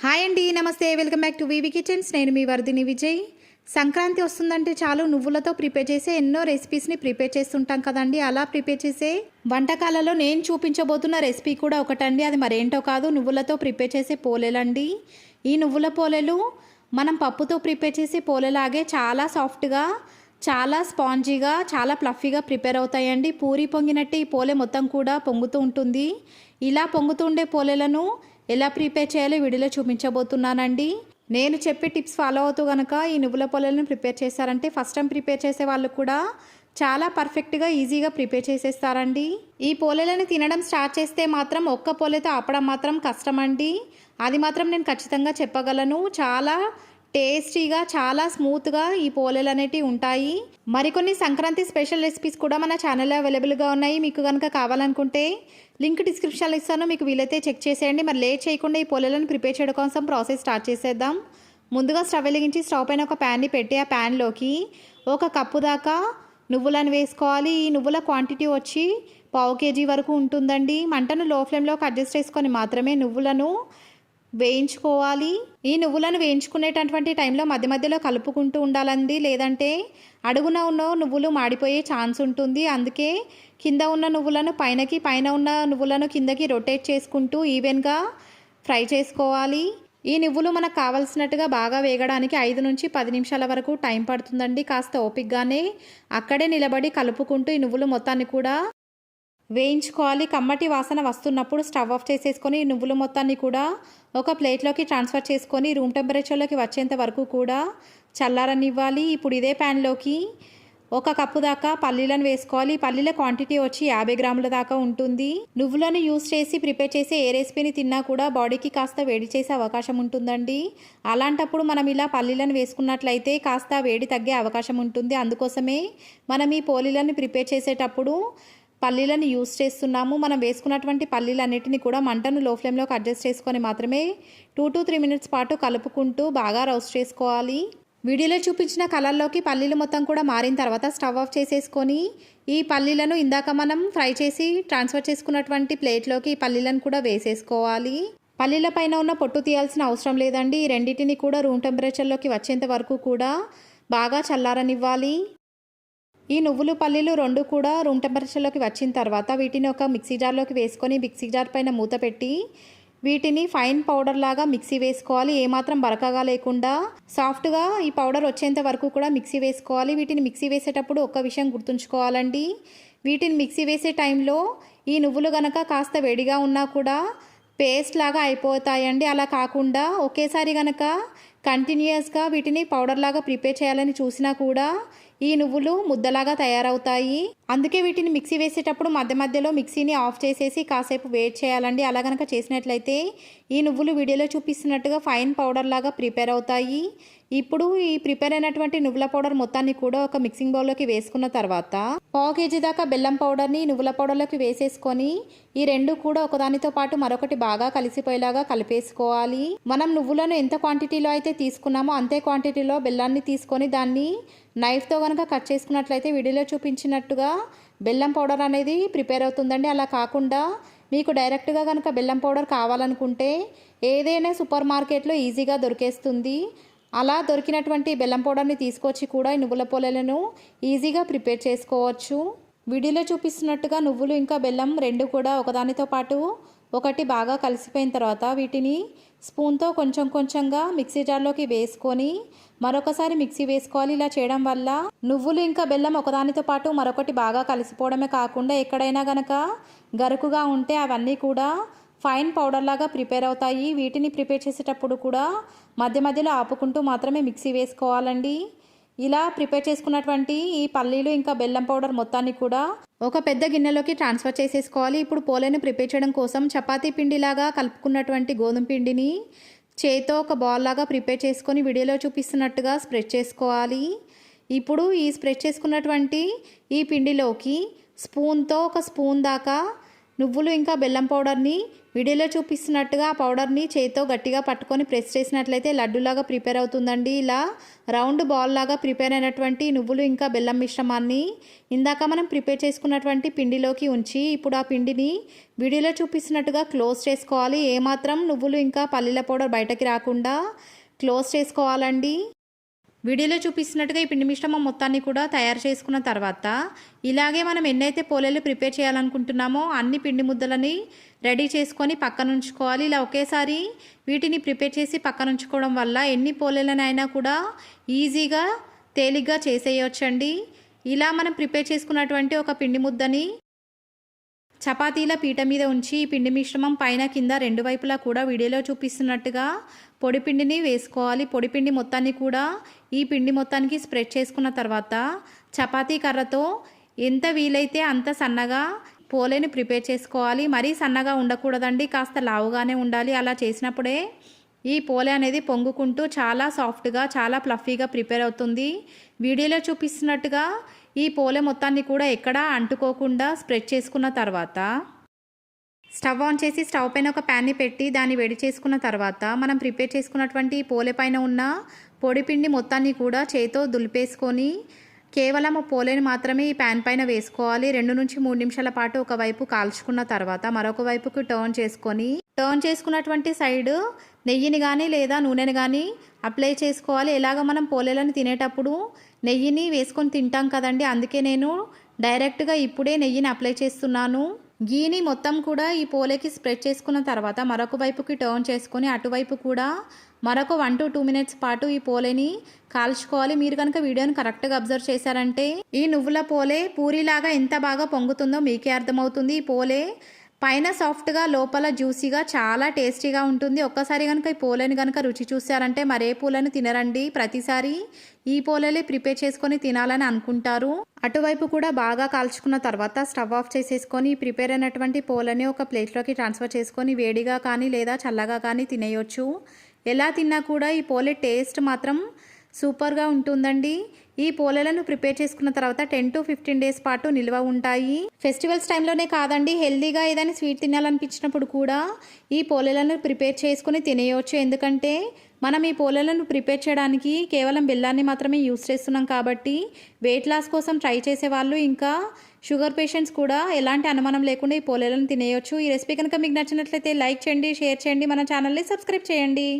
Hi అండి, నమస్తే. Welcome back to VV kitchens. నేను మీ వర్ధిని విజయ్. సంక్రాంతి వస్తుందంటే చాలు నువ్వులతో ప్రిపేర్ చేసే ఎన్నో రెసిపీస్ని ప్రిపేర్ చేస్తుంటాం కదండి. అలా ప్రిపేర్ చేసే వంటకాలలో నేను చూపించబోతున్న రెసిపీ కూడా ఒకటండి. అది మరేంటో కాదు, నువ్వులతో ప్రిపేర్ చేసే పోలేలండి. ఈ నువ్వుల పోలేలు మనం పప్పుతో ప్రిపేర్ చేసే పోలేలాగే చాలా సాఫ్ట్గా, చాలా స్పాంజీగా, చాలా ప్లఫీగా ప్రిపేర్ అవుతాయండి. పూరి పొంగినట్టు ఈ పోలే మొత్తం కూడా పొంగుతూ ఉంటుంది. ఇలా పొంగుతూ ఉండే పోలేలను ఎలా ప్రిపేర్ చేయాలో వీడియోలో చూపించబోతున్నానండి. నేను చెప్పే టిప్స్ ఫాలో అవుతూ కనుక ఈ నువ్వుల పోలేలను ప్రిపేర్ చేశారంటే ఫస్ట్ టైం ప్రిపేర్ చేసే వాళ్ళు కూడా చాలా పర్ఫెక్ట్గా ఈజీగా ప్రిపేర్ చేసేస్తారండి. ఈ పోలేలను తినడం స్టార్ట్ చేస్తే మాత్రం ఒక్క పోలేతో ఆపడం మాత్రం కష్టమండి. అది మాత్రం నేను ఖచ్చితంగా చెప్పగలను. చాలా టేస్టీగా, చాలా స్మూత్గా ఈ పోలేలు అనేటివి ఉంటాయి. మరికొన్ని సంక్రాంతి స్పెషల్ రెసిపీస్ కూడా మన ఛానల్లో అవైలబుల్గా ఉన్నాయి. మీకు కనుక కావాలనుకుంటే లింక్ డిస్క్రిప్షన్లో ఇస్తాను, మీకు వీలైతే చెక్ చేసేయండి. మరి లేట్ చేయకుండా ఈ పోలేలను ప్రిపేర్ చేయడం కోసం ప్రాసెస్ స్టార్ట్ చేసేద్దాం. ముందుగా స్టవ్ వెలిగించి స్టవ్ పైన ఒక ప్యాన్ని పెట్టి ఆ ప్యాన్లోకి 1 కప్పు దాకా నువ్వులను వేసుకోవాలి. ఈ నువ్వుల క్వాంటిటీ వచ్చి 1/2 kg వరకు ఉంటుందండి. మంటను లో ఫ్లేమ్లోకి అడ్జస్ట్ చేసుకొని మాత్రమే నువ్వులను వేయించుకోవాలి. ఈ నువ్వులను వేయించుకునేటటువంటి టైంలో మధ్య మధ్యలో కలుపుకుంటూ ఉండాలండి, లేదంటే అడుగున ఉన్న నువ్వులు మాడిపోయే ఛాన్స్ ఉంటుంది. అందుకే కింద ఉన్న నువ్వులను పైనకి, పైన ఉన్న నువ్వులను కిందకి రొటేట్ చేసుకుంటూ ఈవెన్గా ఫ్రై చేసుకోవాలి. ఈ నువ్వులు మనకు కావాల్సినట్టుగా బాగా వేగడానికి 5 నుంచి 10 నిమిషాల వరకు టైం పడుతుందండి. కాస్త ఓపికగానే అక్కడే నిలబడి కలుపుకుంటూ ఈ నువ్వులు మొత్తాన్ని కూడా వేయించుకోవాలి. కమ్మటి వాసన వస్తున్నప్పుడు స్టవ్ ఆఫ్ చేసేసుకొని నువ్వుల మొత్తాన్ని కూడా ఒక ప్లేట్లోకి ట్రాన్స్ఫర్ చేసుకొని రూమ్ టెంపరేచర్లోకి వచ్చేంత వరకు కూడా చల్లారనివ్వాలి. ఇప్పుడు ఇదే ప్యాన్లోకి 1 కప్పు దాకా పల్లీలను వేసుకోవాలి. పల్లీల క్వాంటిటీ వచ్చి 50 గ్రాముల దాకా ఉంటుంది. నువ్వులను యూస్ చేసి ప్రిపేర్ చేసే ఏ రెసిపీని తిన్నా కూడా బాడీకి కాస్త వేడి చేసే అవకాశం ఉంటుందండి. అలాంటప్పుడు మనం ఇలా పల్లీలను వేసుకున్నట్లయితే కాస్త వేడి తగ్గే అవకాశం ఉంటుంది. అందుకోసమే మనం ఈ పోలీలను ప్రిపేర్ చేసేటప్పుడు పల్లీలను యూస్ చేస్తున్నాము. మనం వేసుకున్నటువంటి పల్లీలన్నిటిని కూడా మంటను లో ఫ్లేమ్లోకి అడ్జస్ట్ చేసుకొని మాత్రమే 2 to 3 మినిట్స్ పాటు కలుపుకుంటూ బాగా రోస్ట్ చేసుకోవాలి. వీడియోలో చూపించిన కలర్లోకి పల్లీలు మొత్తం కూడా మారిన తర్వాత స్టవ్ ఆఫ్ చేసేసుకొని ఈ పల్లీలను ఇందాక మనం ఫ్రై చేసి ట్రాన్స్ఫర్ చేసుకున్నటువంటి ప్లేట్లోకి ఈ పల్లీలను కూడా వేసేసుకోవాలి. పల్లీల పైన ఉన్న పొట్టు తీయాల్సిన అవసరం లేదండి. ఈ రెండింటిని కూడా రూమ్ టెంపరేచర్లోకి వచ్చేంత వరకు కూడా బాగా చల్లారనివ్వాలి. ఈ నువ్వులు పల్లీలు 2 కూడా రూమ్ టెంపరేచర్లోకి వచ్చిన తర్వాత వీటిని ఒక మిక్సీ జార్లోకి వేసుకొని మిక్సీ జార్ పైన మూత పెట్టి వీటిని ఫైన్ పౌడర్ లాగా మిక్సీ వేసుకోవాలి. ఏమాత్రం బరకగా లేకుండా సాఫ్ట్గా ఈ పౌడర్ వచ్చేంత వరకు కూడా మిక్సీ వేసుకోవాలి. వీటిని మిక్సీ వేసేటప్పుడు ఒక విషయం గుర్తుంచుకోవాలండి. వీటిని మిక్సీ వేసే టైంలో ఈ నువ్వులు గనక కాస్త వేడిగా ఉన్నా కూడా పేస్ట్ లాగా అయిపోతాయండి. అలా కాకుండా ఒకేసారి గనక కంటిన్యూస్గా వీటిని పౌడర్ లాగా ప్రిపేర్ చేయాలని చూసినా కూడా ఈ నువ్వులు ముద్దలాగా తయారవుతాయి. అందుకే వీటిని మిక్సీ వేసేటప్పుడు మధ్య మధ్యలో మిక్సీని ఆఫ్ చేసేసి కాసేపు వెయిట్ చేయాలండి. అలా కనుక చేసినట్లయితే ఈ నువ్వులు వీడియోలో చూపిస్తున్నట్టుగా ఫైన్ పౌడర్ లాగా ప్రిపేర్ అవుతాయి. ఇప్పుడు ఈ ప్రిపేర్ అయినటువంటి నువ్వుల పౌడర్ మొత్తాన్ని కూడా ఒక మిక్సింగ్ బౌల్లోకి వేసుకున్న తర్వాత 1/2 kg దాకా బెల్లం పౌడర్ని నువ్వుల పౌడర్లోకి వేసేసుకొని ఈ రెండు కూడా ఒకదానితో పాటు మరొకటి బాగా కలిసిపోయేలాగా కలిపేసుకోవాలి. మనం నువ్వులను ఎంత క్వాంటిటీలో అయితే తీసుకున్నామో అంతే క్వాంటిటీలో బెల్లాన్ని తీసుకొని దాన్ని నైఫ్తో కనుక కట్ చేసుకున్నట్లయితే వీడియోలో చూపించినట్టుగా బెల్లం పౌడర్ అనేది ప్రిపేర్ అవుతుందండి. అలా కాకుండా మీకు డైరెక్ట్గా కనుక బెల్లం పౌడర్ కావాలనుకుంటే ఏదైనా సూపర్ మార్కెట్లో ఈజీగా దొరికేస్తుంది. అలా దొరికినటువంటి బెల్లం పౌడర్ని తీసుకొచ్చి కూడా ఈ నువ్వుల పోలేలను ఈజీగా ప్రిపేర్ చేసుకోవచ్చు. వీడియోలో చూపిస్తున్నట్టుగా నువ్వులు ఇంకా బెల్లం 2 కూడా ఒకదానితో పాటు ఒకటి బాగా కలిసిపోయిన తర్వాత వీటిని స్పూన్తో కొంచెం కొంచెంగా మిక్సీ జార్లోకి వేసుకొని మరొకసారి మిక్సీ వేసుకోవాలి. ఇలా చేయడం వల్ల నువ్వులు ఇంకా బెల్లం ఒకదానితో పాటు మరొకటి బాగా కలిసిపోవడమే కాకుండా ఎక్కడైనా గనక గరుకుగా ఉంటే అవన్నీ కూడా ఫైన్ పౌడర్ లాగా ప్రిపేర్ అవుతాయి. వీటిని ప్రిపేర్ చేసేటప్పుడు కూడా మధ్య మధ్యలో ఆపుకుంటూ మాత్రమే మిక్సీ వేసుకోవాలండి. ఇలా ప్రిపేర్ చేసుకున్నటువంటి ఈ పల్లీలు ఇంకా బెల్లం పౌడర్ మొత్తాన్ని కూడా ఒక పెద్ద గిన్నెలోకి ట్రాన్స్ఫర్ చేసేసుకోవాలి. ఇప్పుడు పోలేను ప్రిపేర్ చేయడం కోసం చపాతీ పిండిలాగా కలుపుకున్నటువంటి గోధుమ పిండిని చేతితో ఒక బాల్ లాగా ప్రిపేర్ చేసుకొని వీడియోలో చూపిస్తున్నట్టుగా స్ప్రెడ్ చేసుకోవాలి. ఇప్పుడు ఈ స్ప్రెడ్ చేసుకున్నటువంటి ఈ పిండిలోకి స్పూన్తో 1 స్పూన్ దాకా నువ్వులు ఇంకా బెల్లం పౌడర్ని వీడియోలో చూపిస్తున్నట్టుగా ఆ పౌడర్ని చేతితో గట్టిగా పట్టుకొని ప్రెస్ చేసినట్లయితే లడ్డూలాగా ప్రిపేర్ అవుతుందండి. ఇలా రౌండ్ బాల్ లాగా ప్రిపేర్ అయినటువంటి నువ్వులు ఇంకా బెల్లం మిశ్రమాన్ని ఇందాక మనం ప్రిపేర్ చేసుకున్నటువంటి పిండిలోకి ఉంచి ఇప్పుడు ఆ పిండిని వీడియోలో చూపిస్తున్నట్టుగా క్లోజ్ చేసుకోవాలి. ఏమాత్రం నువ్వులు ఇంకా పల్లీల పౌడర్ బయటకి రాకుండా క్లోజ్ చేసుకోవాలండి. వీడియోలో చూపిస్తున్నట్టుగా ఈ పిండి మిశ్రమం మొత్తాన్ని కూడా తయారు చేసుకున్న తర్వాత ఇలాగే మనం ఎన్నైతే పోలేలు ప్రిపేర్ చేయాలనుకుంటున్నామో అన్ని పిండి ముద్దలని రెడీ చేసుకొని పక్కన ఉంచుకోవాలి. ఇలా ఒకేసారి వీటిని ప్రిపేర్ చేసి పక్కన ఉంచుకోవడం వల్ల ఎన్ని పోలేలనైనా కూడా ఈజీగా తేలిగ్గా చేసేయొచ్చండి. ఇలా మనం ప్రిపేర్ చేసుకున్నటువంటి ఒక పిండి ముద్దని చపాతీల పీట మీద ఉంచి ఈ పిండి మిశ్రమం పైన కింద రెండు వైపులా కూడా వీడియోలో చూపిస్తున్నట్టుగా పొడిపిండిని వేసుకోవాలి. పొడిపిండి మొత్తాన్ని కూడా ఈ పిండి మొత్తానికి స్ప్రెడ్ చేసుకున్న తర్వాత చపాతీ కర్రతో ఎంత వీలైతే అంత సన్నగా పోలేని ప్రిపేర్ చేసుకోవాలి. మరీ సన్నగా ఉండకూడదండి, కాస్త లావుగానే ఉండాలి. అలా చేసినప్పుడే ఈ పోలే అనేది పొంగుకుంటూ చాలా సాఫ్ట్గా చాలా ఫ్లఫీగా ప్రిపేర్ అవుతుంది. వీడియోలో చూపిస్తున్నట్టుగా ఈ పోలే మొత్తాన్ని కూడా ఎక్కడా అంటుకోకుండా స్ప్రెడ్ చేసుకున్న తర్వాత స్టవ్ ఆన్ చేసి స్టవ్ పైన ఒక ప్యాన్ని పెట్టి దాన్ని వేడి చేసుకున్న తర్వాత మనం ప్రిపేర్ చేసుకున్నటువంటి పోలే పైన ఉన్న పొడి పిండి మొత్తాన్ని కూడా చేతితో దులిపేసుకొని కేవలం పోలేని మాత్రమే ఈ ప్యాన్ పైన వేసుకోవాలి. 2 నుంచి 3 నిమిషాల పాటు ఒకవైపు కాల్చుకున్న తర్వాత మరొక వైపుకి టర్న్ చేసుకున్నటువంటి సైడ్ నెయ్యిని కానీ లేదా నూనెని కానీ అప్లై చేసుకోవాలి. ఎలాగ మనం పోలేలను తినేటప్పుడు నెయ్యిని వేసుకొని తింటాం కదండి, అందుకే నేను డైరెక్ట్గా ఇప్పుడే నెయ్యిని అప్లై చేస్తున్నాను. గీని మొత్తం కూడా ఈ పోలేకి స్ప్రెడ్ చేసుకున్న తర్వాత మరొక వైపుకి టర్న్ చేసుకొని అటువైపు కూడా మరొక 1 to 2 మినిట్స్ పాటు ఈ పోలేని కాల్చుకోవాలి. మీరు కనుక వీడియోని కరెక్ట్గా అబ్జర్వ్ చేశారంటే ఈ నువ్వుల పోలే పూరిలాగా ఎంత బాగా పొంగుతుందో మీకే అర్థమవుతుంది. ఈ పోలే పైన సాఫ్ట్గా లోపల జ్యూసీగా చాలా టేస్టీగా ఉంటుంది. ఒక్కసారి కనుక ఈ పోలేని కనుక రుచి చూసారంటే మరే పూలను తినరండి, ప్రతిసారి ఈ పోలేలే ప్రిపేర్ చేసుకొని తినాలని అనుకుంటారు. అటువైపు కూడా బాగా కాల్చుకున్న తర్వాత స్టవ్ ఆఫ్ చేసేసుకొని ప్రిపేర్ అయినటువంటి పోలని ఒక ప్లేట్లోకి ట్రాన్స్ఫర్ చేసుకొని వేడిగా కానీ లేదా చల్లగా కానీ తినేయొచ్చు. ఎలా తిన్నా కూడా ఈ పోలే టేస్ట్ మాత్రం సూపర్గా ఉంటుందండి. ఈ పోలేలను ప్రిపేర్ చేసుకున్న తర్వాత 10 to 15 డేస్ పాటు నిల్వ ఉంటాయి. ఫెస్టివల్స్ టైంలోనే కాదండి, హెల్దీగా ఏదైనా స్వీట్ తినాలనిపించినప్పుడు కూడా ఈ పోలేలను ప్రిపేర్ చేసుకుని తినేయవచ్చు. ఎందుకంటే మనం ఈ పోలేలను ప్రిపేర్ చేయడానికి కేవలం బెల్లాన్ని మాత్రమే యూస్ చేస్తున్నాం కాబట్టి వెయిట్ లాస్ కోసం ట్రై చేసే వాళ్ళు ఇంకా షుగర్ పేషెంట్స్ కూడా ఎలాంటి అనుమానం లేకుండా ఈ పోలేలను తినేయొచ్చు. ఈ రెసిపీ కనుక మీకు నచ్చినట్లయితే లైక్ చేయండి, షేర్ చేయండి, మన ఛానల్ని సబ్స్క్రైబ్ చేయండి.